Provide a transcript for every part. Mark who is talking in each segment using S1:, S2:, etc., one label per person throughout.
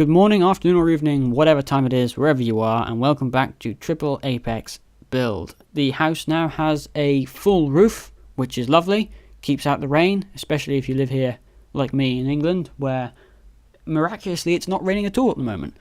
S1: Good morning, afternoon or evening, whatever time it is, wherever you are, and welcome back to Triple Apex Build. The house now has a full roof, which is lovely, keeps out the rain, especially if you live here like me in England, where miraculously it's not raining at all at the moment.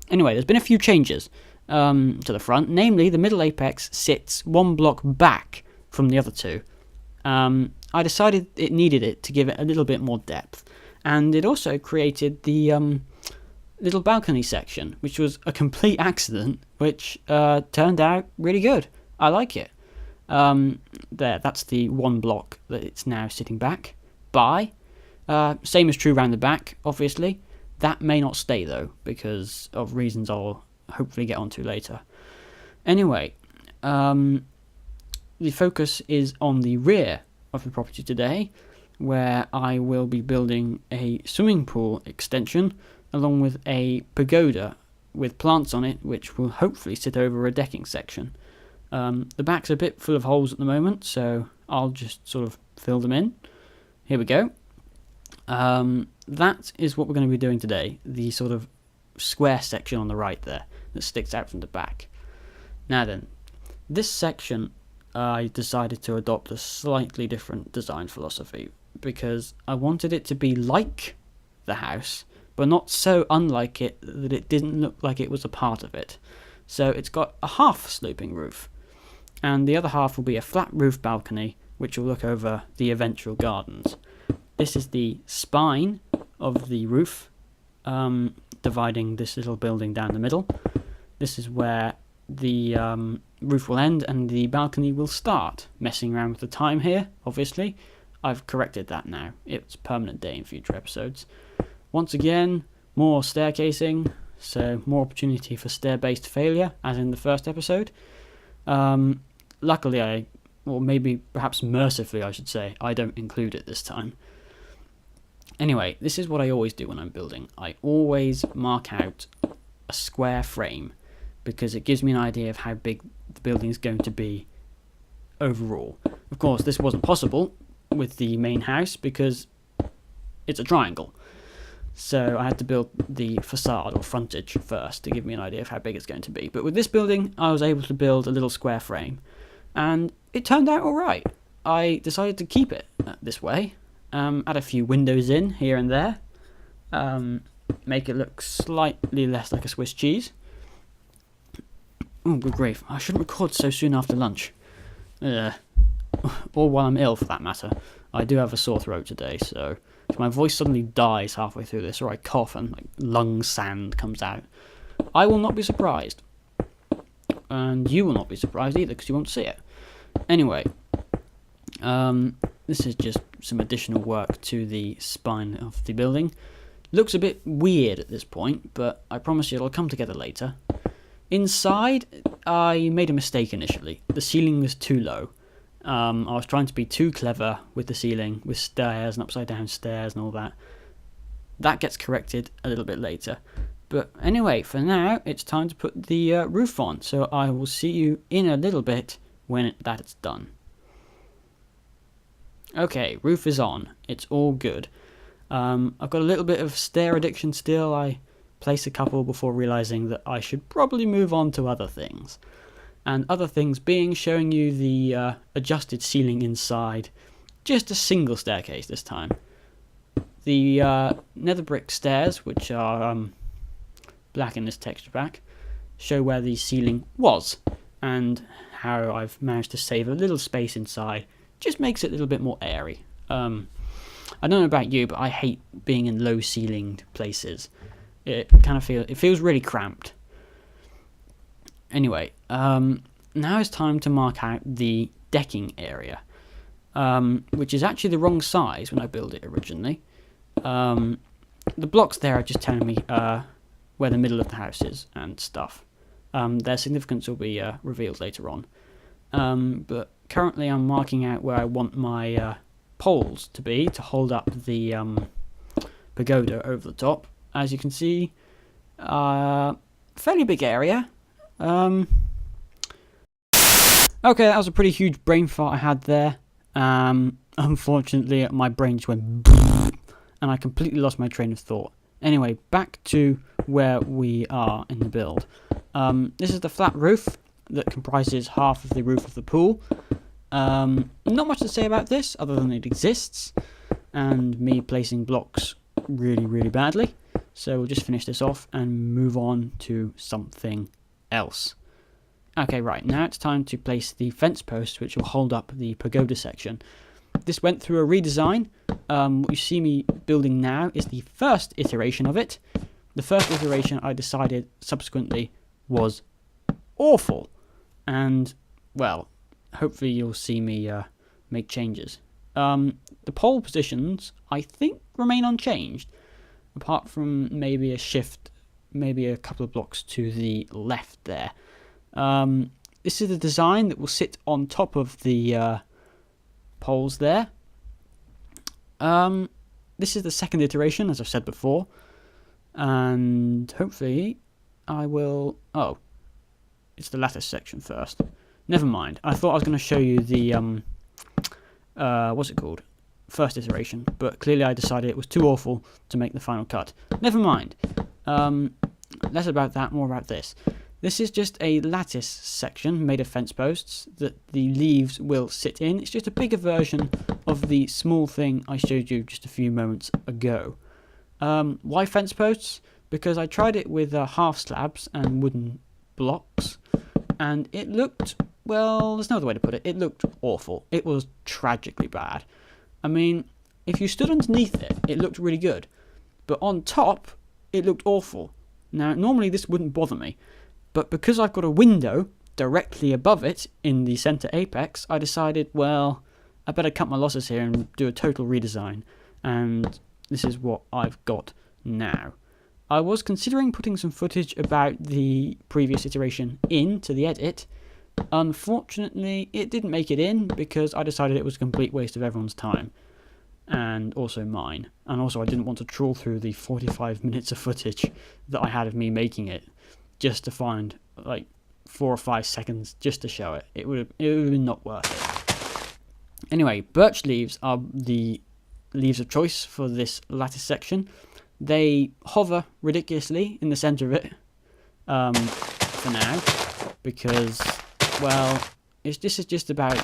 S1: Anyway, there's been a few changes to the front, namely the middle apex sits one block back from the other two. I decided it needed it to give it a little bit more depth, and it also created the little balcony section, which was a complete accident, which turned out really good. I like it. That's the one block that it's now sitting back by. Same is true around the back, obviously. That may not stay though, because of reasons I'll hopefully get onto later. Anyway, the focus is on the rear of the property today, where I will be building a swimming pool extension along with a pagoda with plants on it, which will hopefully sit over a decking section. The back's a bit full of holes at the moment, so I'll just sort of fill them in. Here we go. That is what we're going to be doing today, the sort of square section on the right there that sticks out from the back. Now then, this section I decided to adopt a slightly different design philosophy because I wanted it to be like the house, but not so unlike it that it didn't look like it was a part of it. So it's got a half sloping roof, and the other half will be a flat roof balcony which will look over the eventual gardens. This is the spine of the roof, dividing this little building down the middle. This is where the roof will end and the balcony will start. Messing around with the time here, obviously. I've corrected that now. It's permanent day in future episodes. Once again, more staircasing, so more opportunity for stair-based failure, as in the first episode. Luckily, or maybe perhaps mercifully I should say, I don't include it this time. Anyway, this is what I always do when I'm building. I always mark out a square frame, because it gives me an idea of how big the building is going to be overall. Of course, this wasn't possible with the main house, because it's a triangle. So I had to build the facade or frontage first to give me an idea of how big it's going to be. But with this building, I was able to build a little square frame, and it turned out alright. I decided to keep it this way, add a few windows in here and there, make it look slightly less like a Swiss cheese. Oh, good grief, I shouldn't record so soon after lunch. Or while I'm ill, for that matter. I do have a sore throat today, so if my voice suddenly dies halfway through this, or I cough and like lung sand comes out, I will not be surprised. And you will not be surprised either, because you won't see it. Anyway, this is just some additional work to the spine of the building. Looks a bit weird at this point, but I promise you it'll come together later. Inside, I made a mistake initially. The ceiling was too low. I was trying to be too clever with the ceiling, with stairs and upside down stairs and all that. That gets corrected a little bit later. But anyway, for now, it's time to put the roof on. So I will see you in a little bit when that's done. Okay, roof is on. It's all good. I've got a little bit of stair addiction still. I placed a couple before realising that I should probably move on to other things. And other things being showing you the adjusted ceiling inside. Just a single staircase this time. The nether brick stairs, which are black in this texture pack, show where the ceiling was and how I've managed to save a little space inside. Just makes it a little bit more airy. I don't know about you, but I hate being in low ceilinged places. It feels really cramped. Anyway, now it's time to mark out the decking area, which is actually the wrong size when I built it originally. The blocks there are just telling me where the middle of the house is and stuff. Their significance will be revealed later on. But currently I'm marking out where I want my poles to be to hold up the pagoda over the top. As you can see, fairly big area. Okay, that was a pretty huge brain fart I had there. Unfortunately, my brain just went and I completely lost my train of thought. Anyway, back to where we are in the build. This is the flat roof that comprises half of the roof of the pool. Not much to say about this other than it exists, and me placing blocks really badly. So we'll just finish this off and move on to something else. Okay, right, now it's time to place the fence posts which will hold up the pagoda section. This went through a redesign. What you see me building now is the first iteration of it. The first iteration I decided subsequently was awful. And, well, hopefully you'll see me make changes. The pole positions, I think, remain unchanged, apart from maybe a shift, maybe a couple of blocks to the left there. This is the design that will sit on top of the poles there. This is the second iteration, as I've said before, and hopefully I will... Oh, it's the lattice section first. Never mind. I thought I was going to show you the what's it called? First iteration, but clearly I decided it was too awful to make the final cut. Never mind. Less about that, more about this. This is just a lattice section made of fence posts that the leaves will sit in. It's just a bigger version of the small thing I showed you just a few moments ago. Why fence posts? Because I tried it with half slabs and wooden blocks, and it looked, well, there's no other way to put it, it looked awful. It was tragically bad. I mean, if you stood underneath it, it looked really good, but on top, it looked awful. Now, normally this wouldn't bother me, but because I've got a window directly above it in the center apex, I decided, well, I better cut my losses here and do a total redesign, and this is what I've got now. I was considering putting some footage about the previous iteration into the edit. Unfortunately, it didn't make it in because I decided it was a complete waste of everyone's time, and also mine. And also I didn't want to trawl through the 45 minutes of footage that I had of me making it just to find like 4 or 5 seconds just to show it. It would have been not worth it. Anyway, birch leaves are the leaves of choice for this lattice section. They hover ridiculously in the center of it for now, because, well, this is just about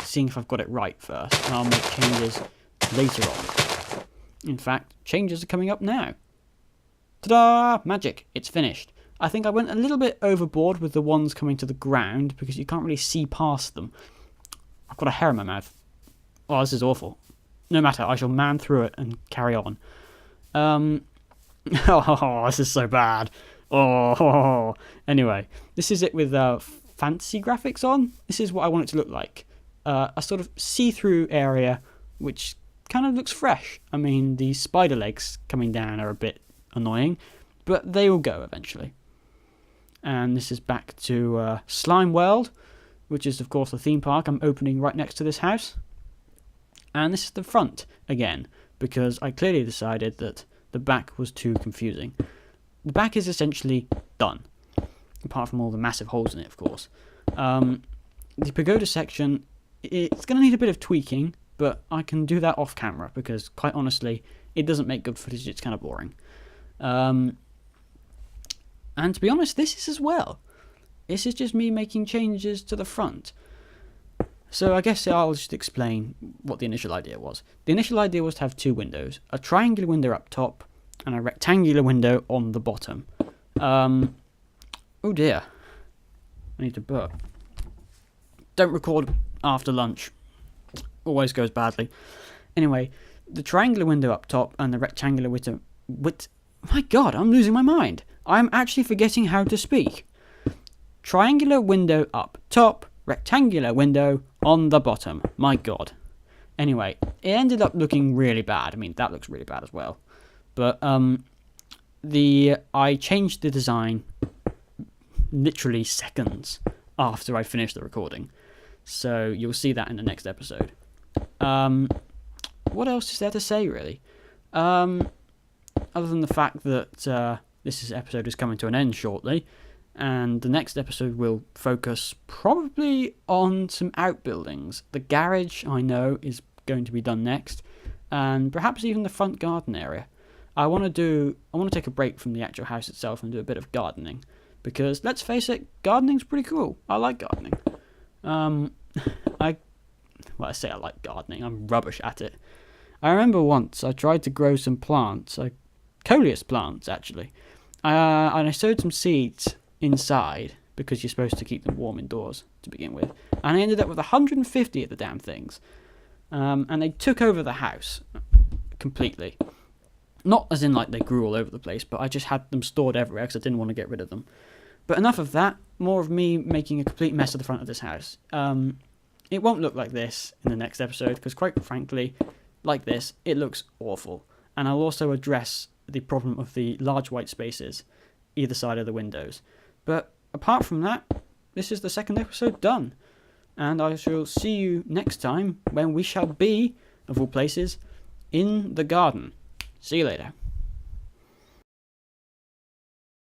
S1: seeing if I've got it right first, and I'll make changes later on. In fact, changes are coming up now. Ta-da! Magic! It's finished. I think I went a little bit overboard with the ones coming to the ground, because you can't really see past them. I've got a hair in my mouth. Oh, this is awful. No matter, I shall man through it and carry on. Oh, this is so bad. Oh, anyway, this is it with fancy graphics on. This is what I want it to look like. A sort of see-through area, which kind of looks fresh. I mean, the spider legs coming down are a bit annoying, but they will go eventually. And this is back to Slime World, which is, of course, the theme park I'm opening right next to this house. And this is the front again, because I clearly decided that the back was too confusing. The back is essentially done, apart from all the massive holes in it, of course. The pagoda section, it's going to need a bit of tweaking, but I can do that off camera, because quite honestly, it doesn't make good footage, it's kind of boring. And to be honest, this is as well. This is just me making changes to the front. So I guess I'll just explain what the initial idea was. The initial idea was to have 2 windows, a triangular window up top and a rectangular window on the bottom. Oh dear, I need to burp. Don't record after lunch, always goes badly. Anyway, the triangular window up top and the rectangular window... My god, I'm losing my mind. I'm actually forgetting how to speak. Triangular window up top, rectangular window on the bottom. My god. Anyway, it ended up looking really bad. I mean, that looks really bad as well. But I changed the design literally seconds after I finished the recording. So you'll see that in the next episode. What else is there to say, really? Other than the fact that this episode is coming to an end shortly, and the next episode will focus probably on some outbuildings. The garage, I know, is going to be done next, and perhaps even the front garden area. I want to take a break from the actual house itself and do a bit of gardening, because let's face it, gardening's pretty cool. I like gardening. I say I like gardening. I'm rubbish at it. I remember once I tried to grow some plants, coleus plants actually, and I sowed some seeds inside because you're supposed to keep them warm indoors to begin with, and I ended up with 150 of the damn things, and they took over the house completely. Not as in like they grew all over the place, but I just had them stored everywhere because I didn't want to get rid of them. But enough of that, more of me making a complete mess of the front of this house. It won't look like this in the next episode, because quite frankly, like this, it looks awful. And I'll also address the problem of the large white spaces either side of the windows. But apart from that, this is the second episode done. And I shall see you next time when we shall be, of all places, in the garden. See you later.